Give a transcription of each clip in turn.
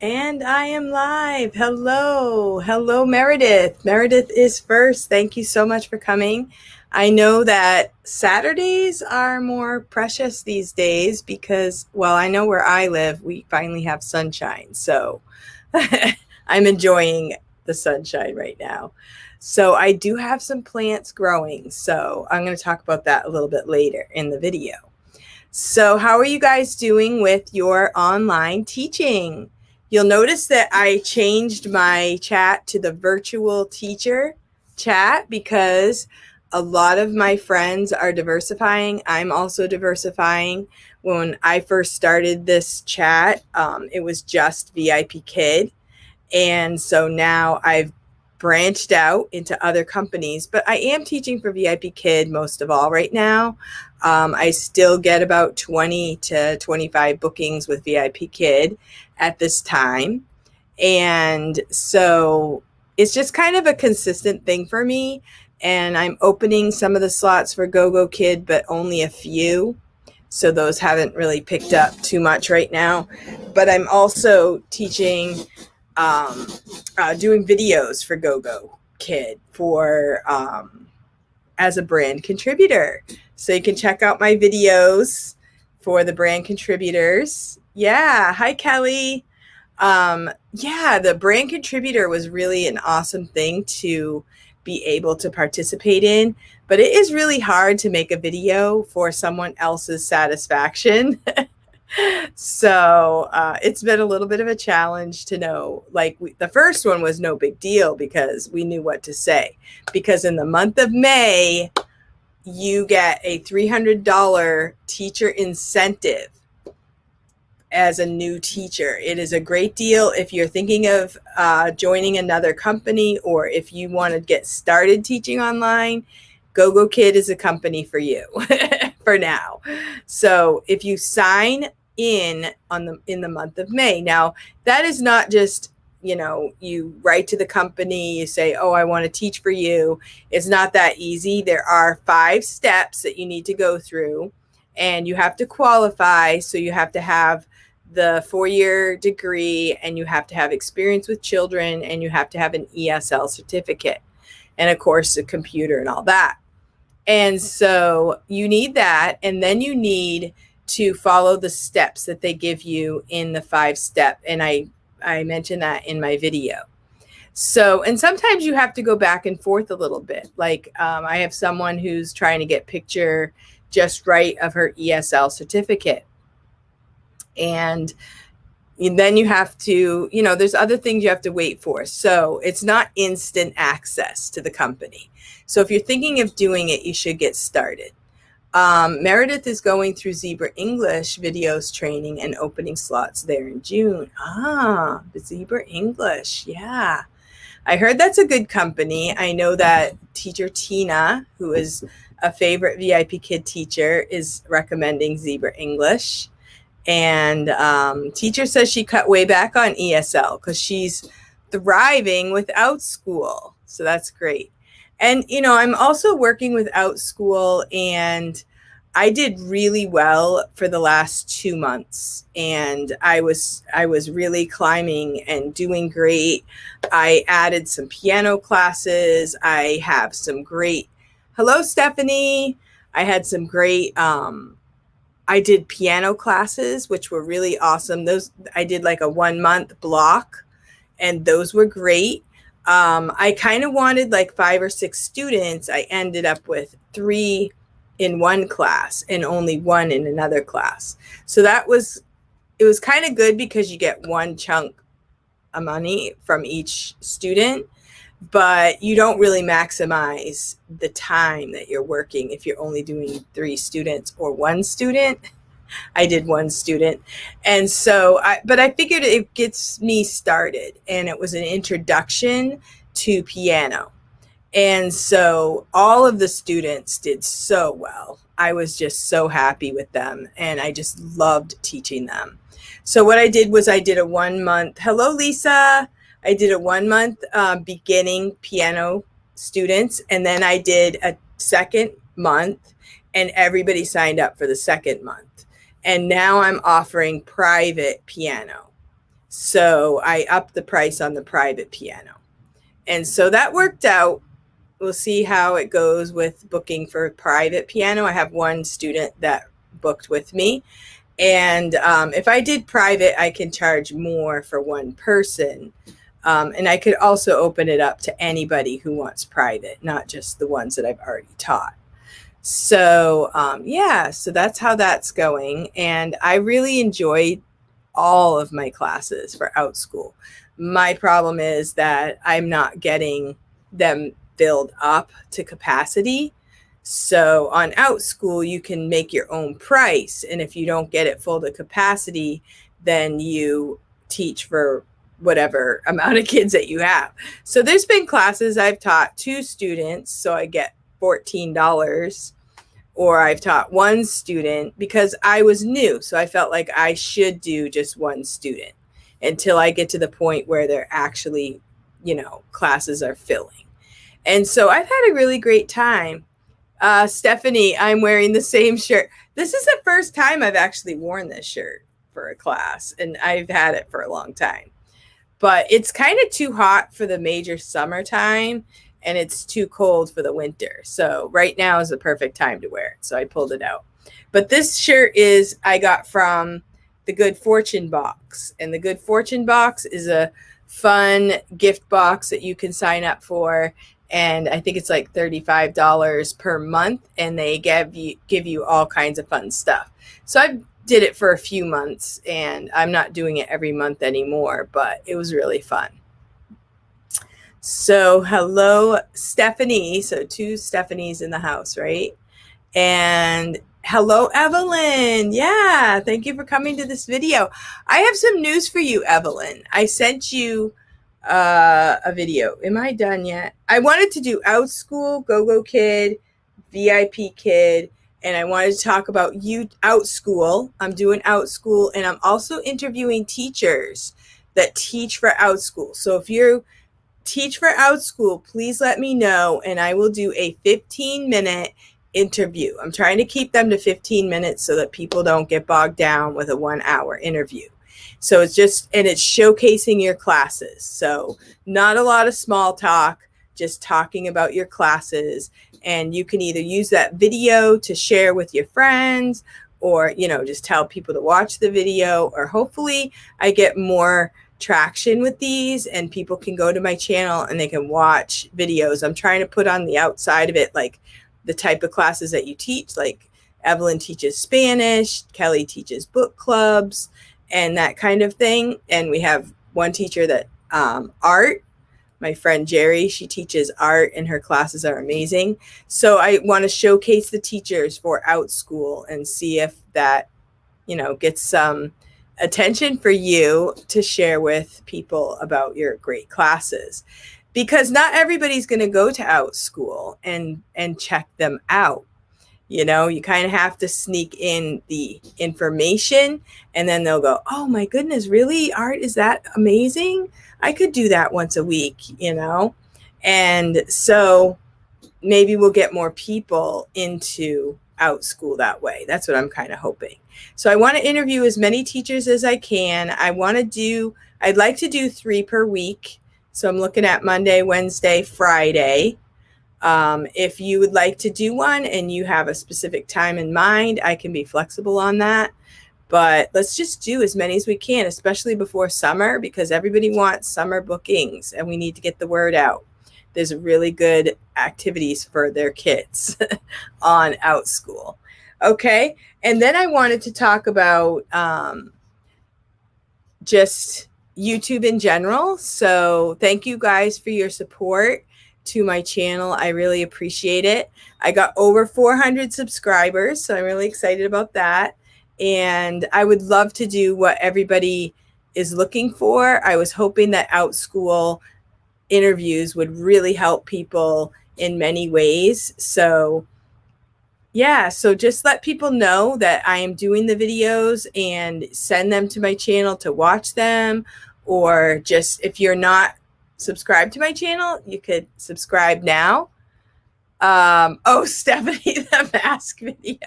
And I am live. Hello. Hello, Meredith. Meredith is first. Thank you so much for coming. I know that Saturdays are more precious these days because, well, I know where I live, we finally have sunshine. So I'm enjoying the sunshine right now. So I do have some plants growing. So I'm going to talk about that a little bit later in the video. So, how are you guys doing with your online teaching? You'll notice that I changed my chat to the virtual teacher chat because a lot of my friends are diversifying. I'm also diversifying. When I first started this chat, it was just VIP Kid. And so now I've branched out into other companies, but I am teaching for VIP Kid most of all right now. I still get about 20 to 25 bookings with VIP Kid at this time. And so it's just kind of a consistent thing for me. And I'm opening some of the slots for GoGo Kid, but only a few. So those haven't really picked up too much right now. But I'm also teaching um, doing videos for GoGo Kid for as a brand contributor. So you can check out my videos for the brand contributors. Yeah, hi Kelly. Yeah, the brand contributor was really an awesome thing to be able to participate in, but it is really hard to make a video for someone else's satisfaction. So it's been a little bit of a challenge to know. Like the first one was no big deal because we knew what to say. Because in the month of May, you get a $300 teacher incentive as a new teacher. It is a great deal if you're thinking of joining another company or if you want to get started teaching online. GoGo Kid is a company for you for now. So if you sign in the month of May. Now, that is not just, you write to the company, you say, "Oh, I want to teach for you." It's not that easy. There are 5 steps that you need to go through and you have to qualify. So you have to have the 4-year degree and you have to have experience with children and you have to have an ESL certificate and of course a computer and all that. And so you need that, and then you need to follow the steps that they give you in the 5-step. And I mentioned that in my video. So, and sometimes you have to go back and forth a little bit. Like I have someone who's trying to get picture just right of her ESL certificate. And then you have to, there's other things you have to wait for. So it's not instant access to the company. So if you're thinking of doing it, you should get started. Meredith is going through Zebra English videos training and opening slots there in June. The Zebra English. Yeah. I heard that's a good company. I know that teacher Tina, who is a favorite VIP Kid teacher, is recommending Zebra English. And teacher says she cut way back on ESL because she's thriving without school. So that's great. And, I'm also working without school, and I did really well for the last 2 months. And I was really climbing and doing great. I added some piano classes. I have some great, hello, Stephanie. I had some great, I did piano classes, which were really awesome. Those I did like a 1-month block, and those were great. I kind of wanted like 5 or 6 students. I ended up with 3 in one class and only 1 in another class. So it was kind of good because you get one chunk of money from each student, but you don't really maximize the time that you're working if you're only doing 3 students or 1 student. I did 1 student. And so, but I figured it gets me started, and it was an introduction to piano. And so all of the students did so well. I was just so happy with them, and I just loved teaching them. So what I did was I did a 1-month, hello, Lisa. I did a 1-month beginning piano students, and then I did a 2nd month, and everybody signed up for the 2nd month. And now I'm offering private piano. So I upped the price on the private piano. And so that worked out. We'll see how it goes with booking for private piano. I have one student that booked with me. And if I did private, I can charge more for one person. And I could also open it up to anybody who wants private, not just the ones that I've already taught. So, so that's how that's going. And I really enjoyed all of my classes for OutSchool. My problem is that I'm not getting them filled up to capacity. So on OutSchool, you can make your own price. And if you don't get it full to capacity, then you teach for whatever amount of kids that you have. So there's been classes I've taught 2 students, so I get $14, or I've taught 1 student because I was new. So I felt like I should do just 1 student until I get to the point where they're actually, classes are filling. And so I've had a really great time. Stephanie, I'm wearing the same shirt. This is the first time I've actually worn this shirt for a class, and I've had it for a long time. But it's kind of too hot for the major summertime, and it's too cold for the winter. So right now is the perfect time to wear it. So I pulled it out. But this shirt I got from the Good Fortune box. And the Good Fortune box is a fun gift box that you can sign up for. And I think it's like $35 per month, and they give you all kinds of fun stuff. So I did it for a few months, and I'm not doing it every month anymore, but it was really fun. So hello, Stephanie. So 2 Stephanies in the house, right? And hello, Evelyn. Yeah, thank you for coming to this video. I have some news for you, Evelyn. I sent you a video. Am I done yet? I wanted to do OutSchool, Go-Go Kid, VIP Kid, and I wanted to talk about OutSchool. I'm doing OutSchool, and I'm also interviewing teachers that teach for OutSchool. So if you teach for OutSchool, please let me know, and I will do a 15-minute interview. I'm trying to keep them to 15 minutes so that people don't get bogged down with a 1-hour interview. So it's showcasing your classes. So not a lot of small talk, just talking about your classes. And you can either use that video to share with your friends, or, just tell people to watch the video, or hopefully I get more traction with these and people can go to my channel and they can watch videos. I'm trying to put on the outside of it, like the type of classes that you teach, like Evelyn teaches Spanish, Kelly teaches book clubs, and that kind of thing. And we have one teacher that art, my friend Jerry, she teaches art and her classes are amazing. So I want to showcase the teachers for OutSchool and see if that, gets some attention for you to share with people about your great classes. Because not everybody's going to go to OutSchool and check them out. You kind of have to sneak in the information, and then they'll go, oh my goodness, really? Art is that amazing? I could do that once a week, And so maybe we'll get more people into OutSchool that way. That's what I'm kind of hoping. So I want to interview as many teachers as I can. I'd like to do 3 per week. So I'm looking at Monday, Wednesday, Friday. If you would like to do one and you have a specific time in mind, I can be flexible on that. But let's just do as many as we can, especially before summer, because everybody wants summer bookings and we need to get the word out. There's really good activities for their kids on OutSchool. Okay. And then I wanted to talk about just YouTube in general. So thank you guys for your support to my channel. I really appreciate it. I got over 400 subscribers, so I'm really excited about that. And I would love to do what everybody is looking for. I was hoping that OutSchool interviews would really help people in many ways. So so just let people know that I am doing the videos and send them to my channel to watch them. Or just, if you're not subscribed to my channel, you could subscribe now. Stephanie, the mask video.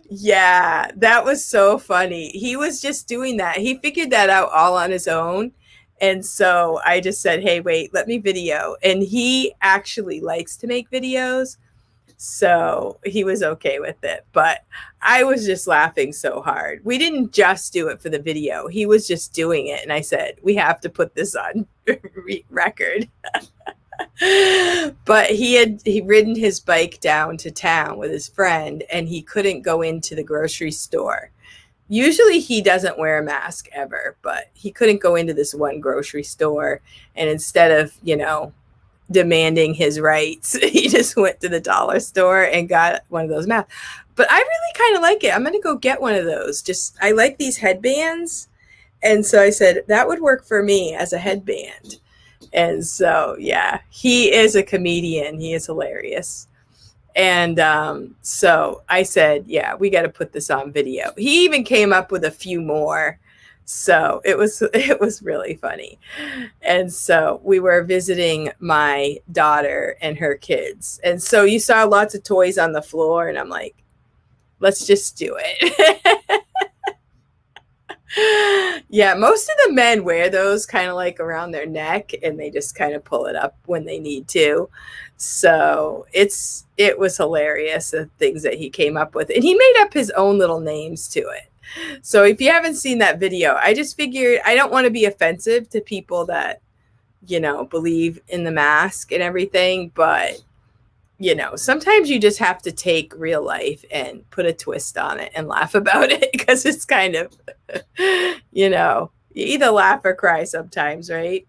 Yeah, that was so funny. He was just doing that. He figured that out all on his own. And so I just said, hey, wait, let me video. And he actually likes to make videos. So he was okay with it. But I was just laughing so hard. We didn't just do it for the video, he was just doing it. And I said, we have to put this on record. But he ridden his bike down to town with his friend and he couldn't go into the grocery store. Usually he doesn't wear a mask ever, but he couldn't go into this one grocery store. And instead of, demanding his rights, he just went to the dollar store and got one of those masks. But I really kind of like it. I'm going to go get one of those. I like these headbands. And so I said that would work for me as a headband. And so, yeah, he is a comedian. He is hilarious. And so I said, yeah, we got to put this on video. He even came up with a few more. So it was really funny. And so we were visiting my daughter and her kids. And so you saw lots of toys on the floor. And I'm like, let's just do it. Yeah, most of the men wear those kind of like around their neck and they just kind of pull it up when they need to. So it was hilarious, the things that he came up with. And he made up his own little names to it. So if you haven't seen that video, I just figured I don't want to be offensive to people that, believe in the mask and everything. But, sometimes you just have to take real life and put a twist on it and laugh about it because it's kind of, you either laugh or cry sometimes, right?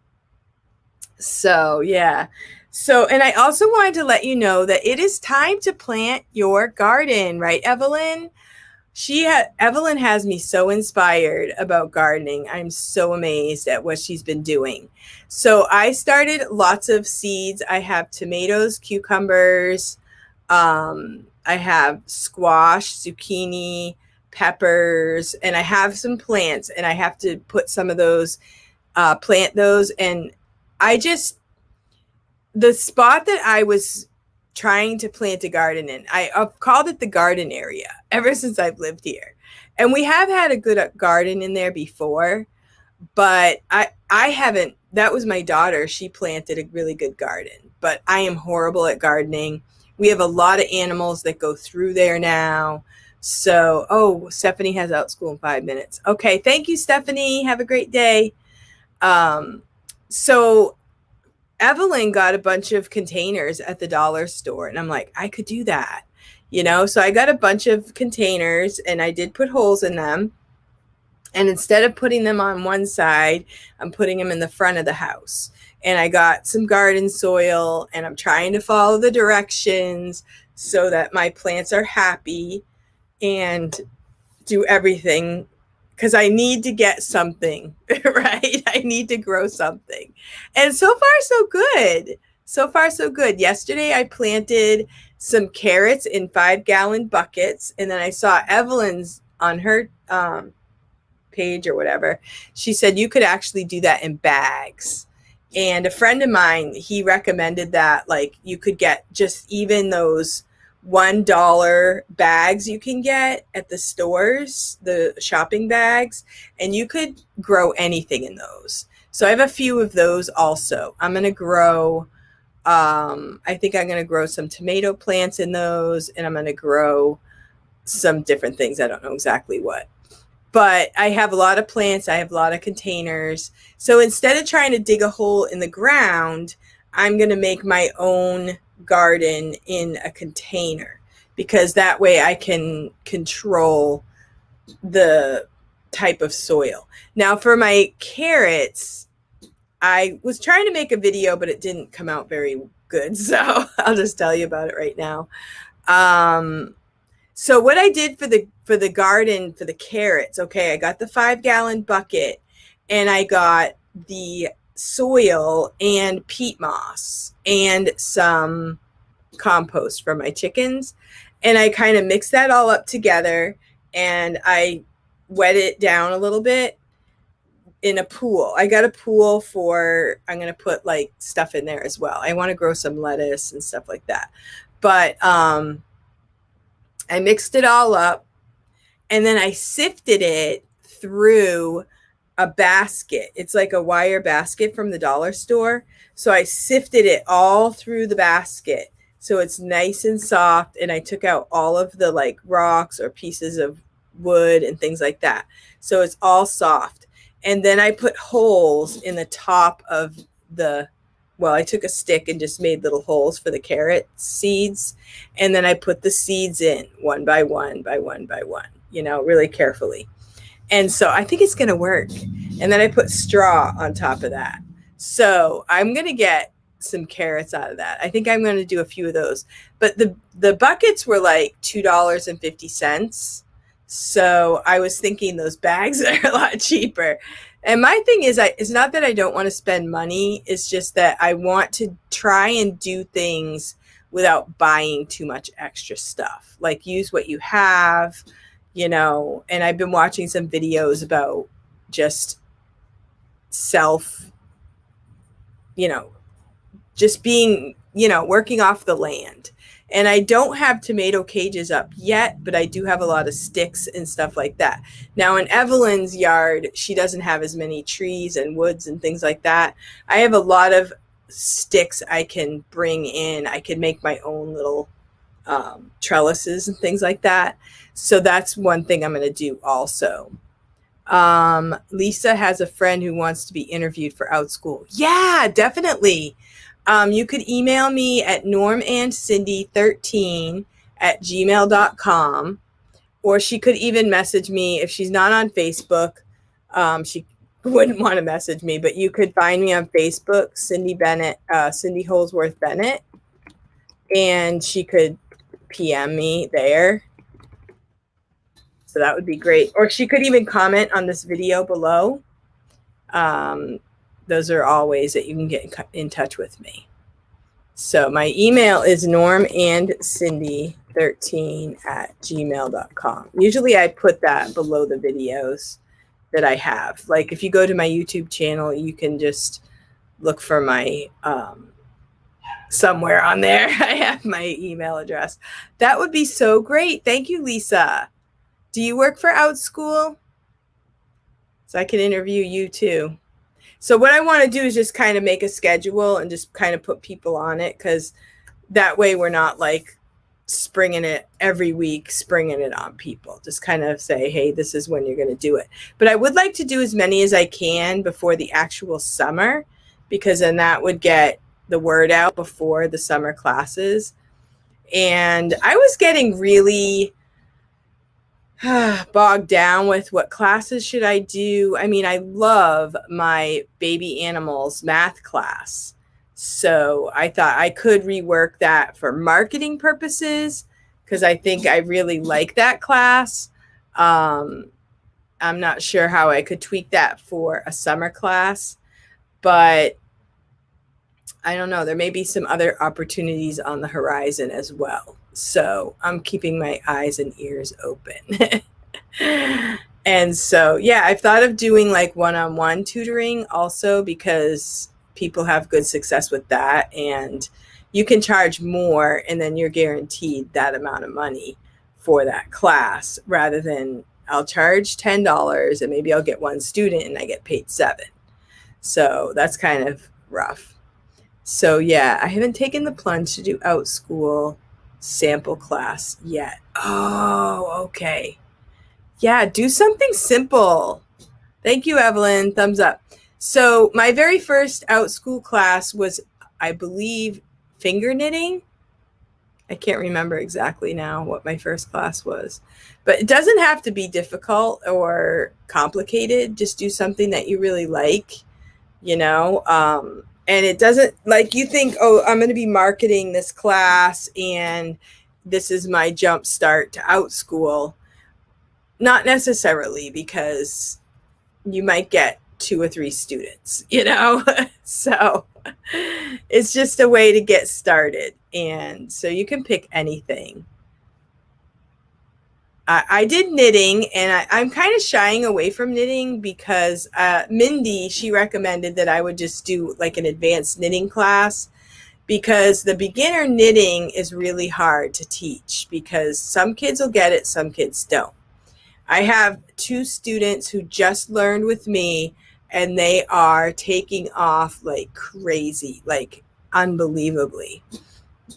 So, yeah. So, and I also wanted to let you know that it is time to plant your garden, right, Evelyn? Evelyn has me so inspired about gardening. I'm so amazed at what she's been doing. So I started lots of seeds. I have tomatoes, cucumbers. I have squash, zucchini, peppers, and I have some plants. And I have to put some of those, plant those. And the spot that I was trying to plant a garden in, I've called it the garden area ever since I've lived here. And we have had a good garden in there before, but I haven't, that was my daughter. She planted a really good garden, but I am horrible at gardening. We have a lot of animals that go through there now. So, Stephanie has out school in 5 minutes. Okay. Thank you, Stephanie. Have a great day. So Evelyn got a bunch of containers at the dollar store and I'm like, I could do that, so I got a bunch of containers and I did put holes in them. And instead of putting them on one side, I'm putting them in the front of the house. And I got some garden soil and I'm trying to follow the directions so that my plants are happy and do everything because I need to get something, right? I need to grow something. And so far, so good. So far, so good. Yesterday, I planted some carrots in 5-gallon buckets. And then I saw Evelyn's on her page or whatever. She said you could actually do that in bags. And a friend of mine, he recommended that, like, you could get just even those $1 bags you can get at the stores, the shopping bags, and you could grow anything in those. So I have a few of those also. I'm going to grow, I think I'm going to grow some tomato plants in those, and I'm going to grow some different things. I don't know exactly what. But I have a lot of plants. I have a lot of containers. So instead of trying to dig a hole in the ground, I'm going to make my own garden in a container because that way I can control the type of soil. Now for my carrots, I was trying to make a video, but it didn't come out very good. So I'll just tell you about it right now. So what I did for the garden, for the carrots, okay, I got the 5-gallon bucket and I got the soil and peat moss and some compost for my chickens. And I kind of mixed that all up together and I wet it down a little bit in a pool. I got a pool I'm going to put like stuff in there as well. I want to grow some lettuce and stuff like that. But, I mixed it all up, and then I sifted it through a basket. It's like a wire basket from the dollar store. So I sifted it all through the basket so it's nice and soft, and I took out all of the like rocks or pieces of wood and things like that. So it's all soft. And then I put holes in the top of the I took a stick and just made little holes for the carrot seeds, and then I put the seeds in one by one by one by one, really carefully. And so I think it's going to work. And then I put straw on top of that. So I'm going to get some carrots out of that. I think I'm going to do a few of those. But the buckets were like $2.50. So I was thinking those bags are a lot cheaper. And my thing is, it's not that I don't want to spend money. It's just that I want to try and do things without buying too much extra stuff. Like use what you have, and I've been watching some videos about just self, just being, working off the land. And I don't have tomato cages up yet, but I do have a lot of sticks and stuff like that. Now in Evelyn's yard, she doesn't have as many trees and woods and things like that. I have a lot of sticks I can bring in. I can make my own little trellises and things like that. So that's one thing I'm going to do also. Lisa has a friend who wants to be interviewed for Outschool. Yeah, definitely. You could email me at normandcindy13@gmail.com, or she could even message me if she's not on Facebook. She wouldn't want to message me, but you could find me on Facebook, Cindy Holsworth Bennett, and she could PM me there. So that would be great. Or she could even comment on this video below. Those are all ways that you can get in touch with me. So my email is normandcindy13@gmail.com. Usually I put that below the videos that I have. Like if you go to my YouTube channel, you can just look for my somewhere on there. I have my email address. That would be so great. Thank you, Lisa. Do you work for Outschool? So I can interview you too. So what I want to do is just kind of make a schedule and just kind of put people on it, because that way we're not like springing it on people. Just kind of say, hey, this is when you're going to do it. But I would like to do as many as I can before the actual summer, because then that would get the word out before the summer classes. And I was getting really bogged down with what classes should I do. I mean, I love my baby animals math class. So I thought I could rework that for marketing purposes, because I think I really like that class. I'm not sure how I could tweak that for a summer class, but I don't know. There may be some other opportunities on the horizon as well. So I'm keeping my eyes and ears open. And so, yeah, I've thought of doing like one-on-one tutoring also, because people have good success with that, and you can charge more and then you're guaranteed that amount of money for that class, rather than I'll charge $10 and maybe I'll get one student and I get paid $7. So that's kind of rough. So yeah, I haven't taken the plunge to do Outschool sample class yet. Oh, okay. Yeah, do something simple. Thank you, Evelyn. Thumbs up. So my very first Outschool class was, I believe, finger knitting. I can't remember exactly now what my first class was, but it doesn't have to be difficult or complicated. Just do something that you really like, and it doesn't, like, you think, oh, I'm going to be marketing this class and this is my jump start to Outschool. Not necessarily, because you might get 2 or 3 students, so it's just a way to get started. And so you can pick anything. I did knitting, and I'm kind of shying away from knitting because Mindy, she recommended that I would just do like an advanced knitting class. because the beginner knitting is really hard to teach because some kids will get it, some kids don't. I have 2 students who just learned with me and they are taking off like crazy, like unbelievably.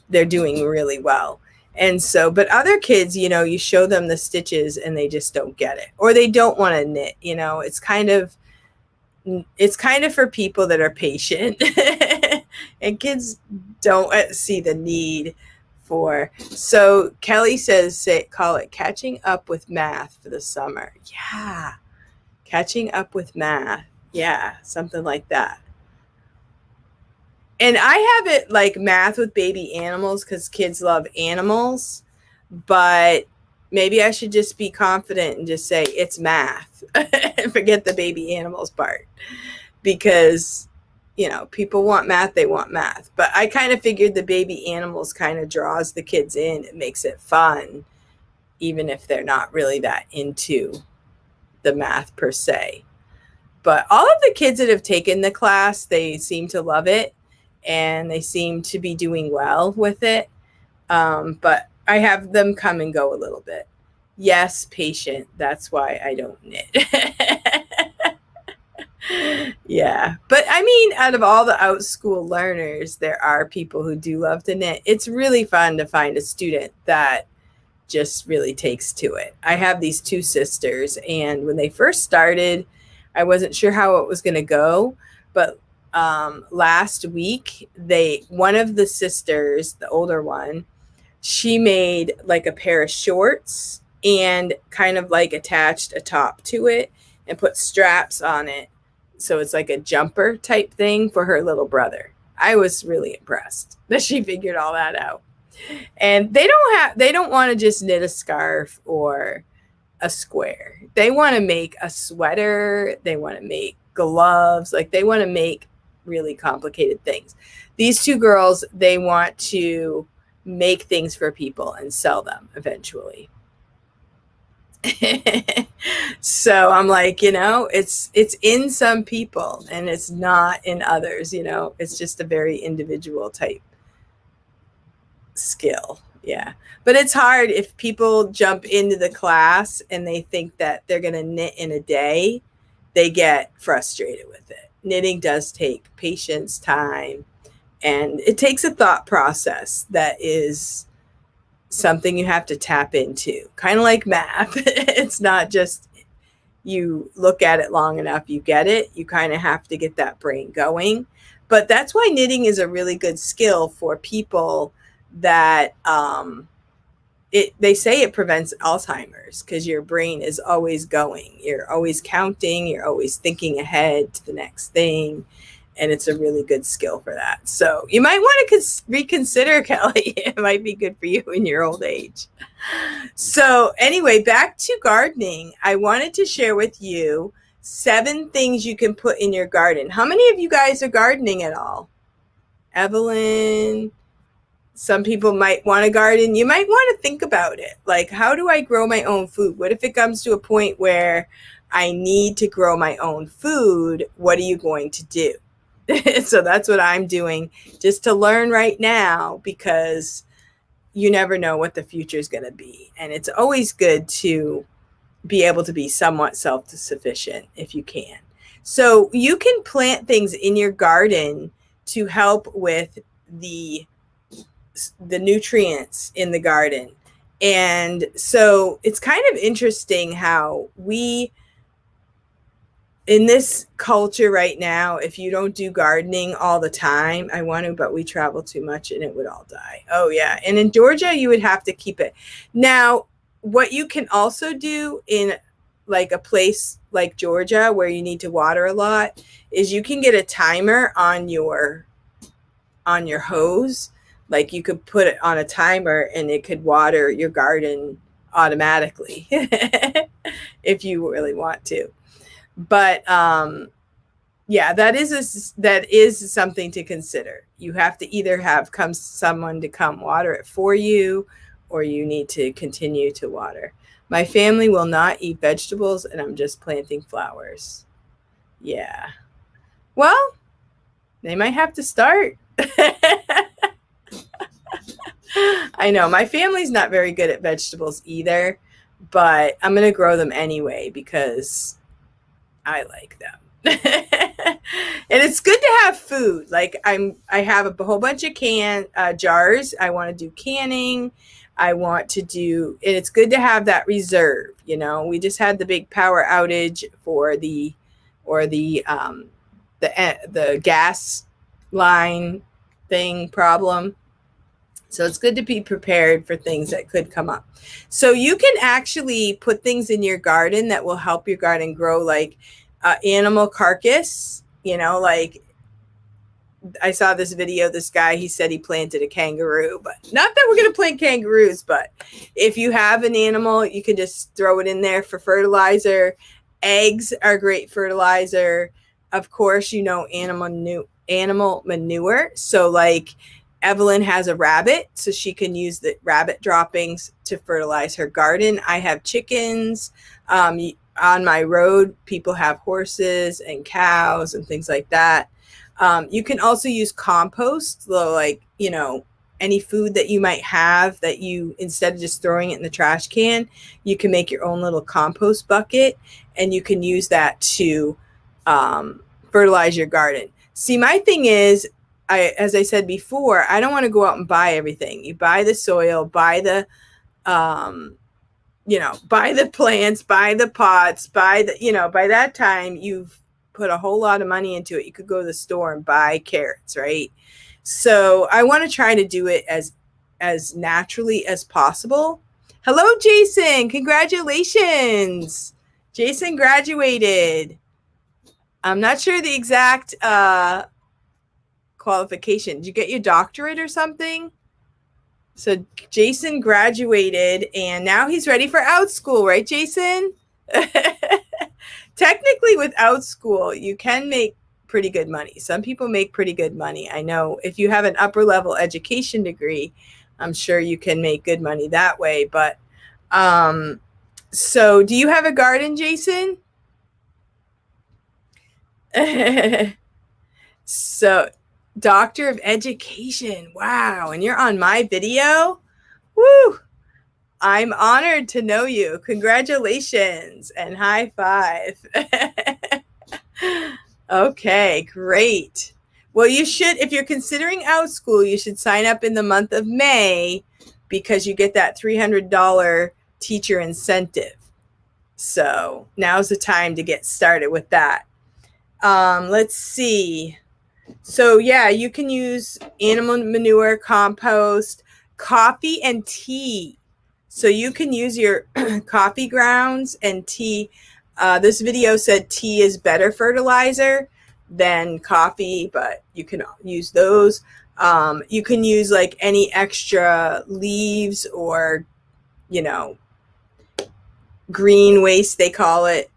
They're doing really well. And so, but other kids, you show them the stitches and they just don't get it, or they don't want to knit. It's kind of for people that are patient and kids don't see the need for. So Kelly says, call it catching up with math for the summer. Yeah. Catching up with math. Yeah. Something like that. And I have it like math with baby animals because kids love animals, but maybe I should just be confident and just say it's math and forget the baby animals part, because people want math, they want math. But I kind of figured the baby animals kind of draws the kids in. It makes it fun, even if they're not really that into the math per se. But all of the kids that have taken the class, they seem to love it and they seem to be doing well with it. But I have them come and go a little bit. Yes, patient. That's why I don't knit. Yeah. But I mean, out of all the out school learners, there are people who do love to knit. It's really fun to find a student that just really takes to it. I have these 2 sisters, and when they first started, I wasn't sure how it was going to go. But last week, one of the sisters, the older one, she made like a pair of shorts and kind of like attached a top to it and put straps on it. So it's like a jumper type thing for her little brother. I was really impressed that she figured all that out. And they don't want to just knit a scarf or a square. They want to make a sweater. They want to make gloves. Like, they want to make really complicated things. These 2 girls, they want to make things for people and sell them eventually. So I'm like, it's in some people and it's not in others. It's just a very individual type skill. Yeah. But it's hard if people jump into the class and they think that they're going to knit in a day, they get frustrated with it. Knitting does take patience, time, and it takes a thought process that is something you have to tap into, kind of like math. It's not just you look at it long enough, you get it. You kind of have to get that brain going. But that's why knitting is a really good skill for people that they say it prevents Alzheimer's, because your brain is always going. You're always counting. You're always thinking ahead to the next thing. And it's a really good skill for that. So you might want to reconsider, Kelly. It might be good for you in your old age. So anyway, back to gardening. I wanted to share with you 7 things you can put in your garden. How many of you guys are gardening at all? Evelyn, some people might want to garden. You might want to think about it. Like, how do I grow my own food? What if it comes to a point where I need to grow my own food? What are you going to do? So that's what I'm doing, just to learn right now, because you never know what the future is going to be. And it's always good to be able to be somewhat self-sufficient if you can. So you can plant things in your garden to help with the nutrients in the garden. And so it's kind of interesting how in this culture right now, if you don't do gardening all the time, I want to, but we travel too much and it would all die. Oh yeah. And in Georgia, you would have to keep it. Now, what you can also do in like a place like Georgia where you need to water a lot is you can get a timer on your hose. Like, you could put it on a timer and it could water your garden automatically if you really want to. But yeah, that is something to consider. You have to either have someone to come water it for you, or you need to continue to water. My family will not eat vegetables, and I'm just planting flowers. Yeah. Well, they might have to start. I know my family's not very good at vegetables either, but I'm going to grow them anyway because I like them. And it's good to have food. Like I have a whole bunch of jars. I want to do canning. I want to do, and it's good to have that reserve. We just had the big power outage for the gas line thing problem. So it's good to be prepared for things that could come up. So you can actually put things in your garden that will help your garden grow, like animal carcass, like I saw this video, this guy, he said he planted a kangaroo, but not that we're going to plant kangaroos, but if you have an animal, you can just throw it in there for fertilizer. Eggs are great fertilizer. Of course, animal manure. So like Evelyn has a rabbit, so she can use the rabbit droppings to fertilize her garden. I have chickens. On my road, people have horses and cows and things like that. You can also use compost, like, any food that you might have that you, instead of just throwing it in the trash can, you can make your own little compost bucket and you can use that to fertilize your garden. See, my thing is, as I said before, I don't want to go out and buy everything. You buy the soil, buy the plants, buy the pots, by that time you've put a whole lot of money into it. You could go to the store and buy carrots, right? So I want to try to do it as naturally as possible. Hello, Jason. Congratulations. Jason graduated. I'm not sure the exact qualification. Did you get your doctorate or something? So Jason graduated and now he's ready for out school, right, Jason? Technically, without school, you can make pretty good money. Some people make pretty good money. I know if you have an upper level education degree, I'm sure you can make good money that way. But so do you have a garden, Jason? So, Doctor of Education. Wow. And you're on my video? Woo. I'm honored to know you. Congratulations and high five. Okay, great. Well, you should, if you're considering out school, you should sign up in the month of May because you get that $300 teacher incentive. So now's the time to get started with that. Let's see. So yeah, you can use animal manure, compost, coffee and tea. So you can use your coffee grounds and tea. This video said tea is better fertilizer than coffee, but you can use those. You can use like any extra leaves or, green waste, they call it.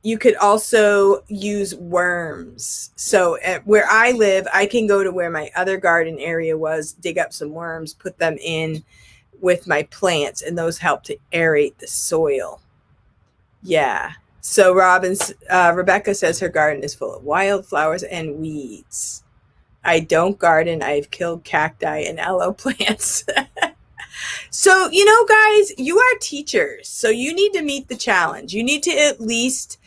You could also use worms. So where I live, I can go to where my other garden area was, dig up some worms, put them in with my plants, and those help to aerate the soil. Yeah. So Rebecca says her garden is full of wildflowers and weeds. I don't garden. I've killed cacti and aloe plants. So, guys, you are teachers. So you need to meet the challenge. You need to at least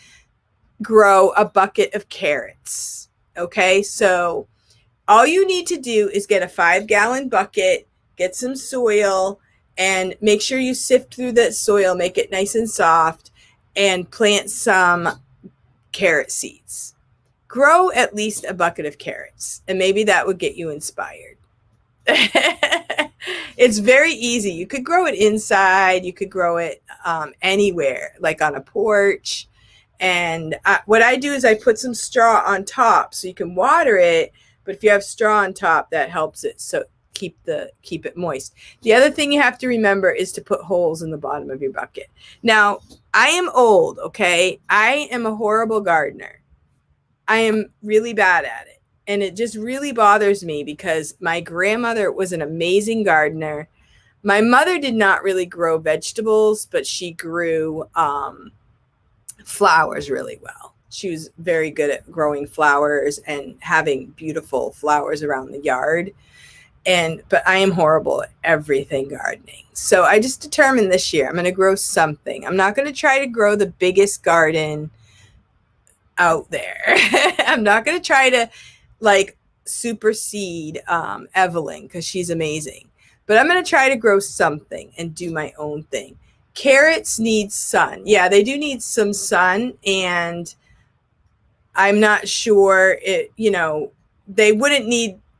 grow a bucket of carrots. Okay. So all you need to do is get a 5-gallon bucket, get some soil, and make sure you sift through that soil, make it nice and soft, and plant some carrot seeds. Grow at least a bucket of carrots, and maybe that would get you inspired. It's very easy. You could grow it inside. You could grow it anywhere, like on a porch. And what I do is I put some straw on top so you can water it. But if you have straw on top, that helps it. So keep it moist. The other thing you have to remember is to put holes in the bottom of your bucket. Now, I am old, okay? I am a horrible gardener. I am really bad at it. And it just really bothers me because my grandmother was an amazing gardener. My mother did not really grow vegetables, but she grew flowers really well. She was very good at growing flowers and having beautiful flowers around the yard. But I am horrible at everything gardening. So I just determined this year I'm going to grow something. I'm not going to try to grow the biggest garden out there. I'm not going to try to like supersede Evelyn because she's amazing. But I'm going to try to grow something and do my own thing. Carrots need sun. Yeah, they do need some sun, and I'm not sure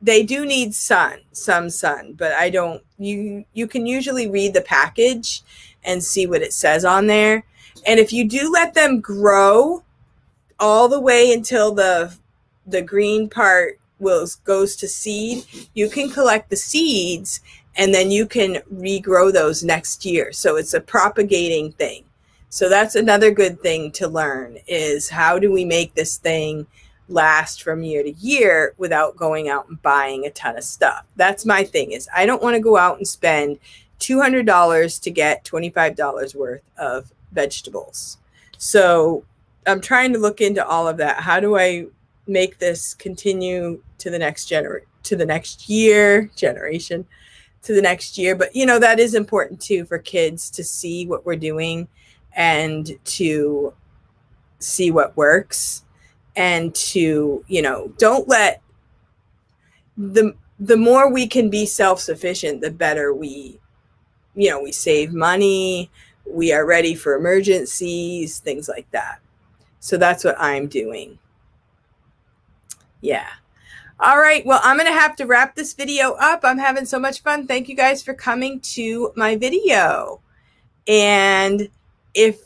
they do need some sun, but I don't, you can usually read the package and see what it says on there. And if you do let them grow all the way until the green part goes to seed, you can collect the seeds and then you can regrow those next year. So it's a propagating thing. So that's another good thing to learn, is how do we make this thing last from year to year without going out and buying a ton of stuff. That's my thing, is I don't want to go out and spend $200 to get $25 worth of vegetables. So I'm trying to look into all of that. How do I make this continue to the next year? But that is important too, for kids to see what we're doing and to see what works, and to don't let the more we can be self-sufficient, the better we save money, we are ready for emergencies, things like that. So that's what I'm doing. Yeah. All right. Well, I'm going to have to wrap this video up. I'm having so much fun. Thank you guys for coming to my video. And if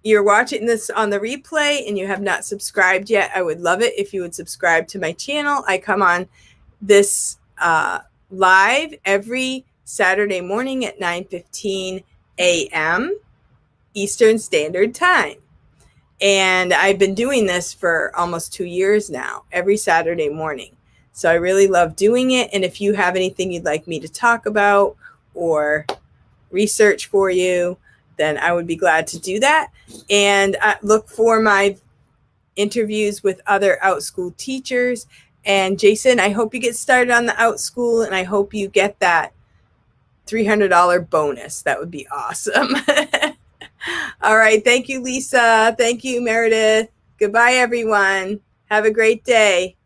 you're watching this on the replay and you have not subscribed yet, I would love it if you would subscribe to my channel. I come on this live every Saturday morning at 9:15 a.m. Eastern Standard Time. And I've been doing this for almost 2 years now, every Saturday morning. So I really love doing it. And if you have anything you'd like me to talk about or research for you, then I would be glad to do that. And look for my interviews with other OutSchool teachers. And Jason, I hope you get started on the OutSchool, and I hope you get that $300 bonus. That would be awesome. All right. Thank you, Lisa. Thank you, Meredith. Goodbye, everyone. Have a great day.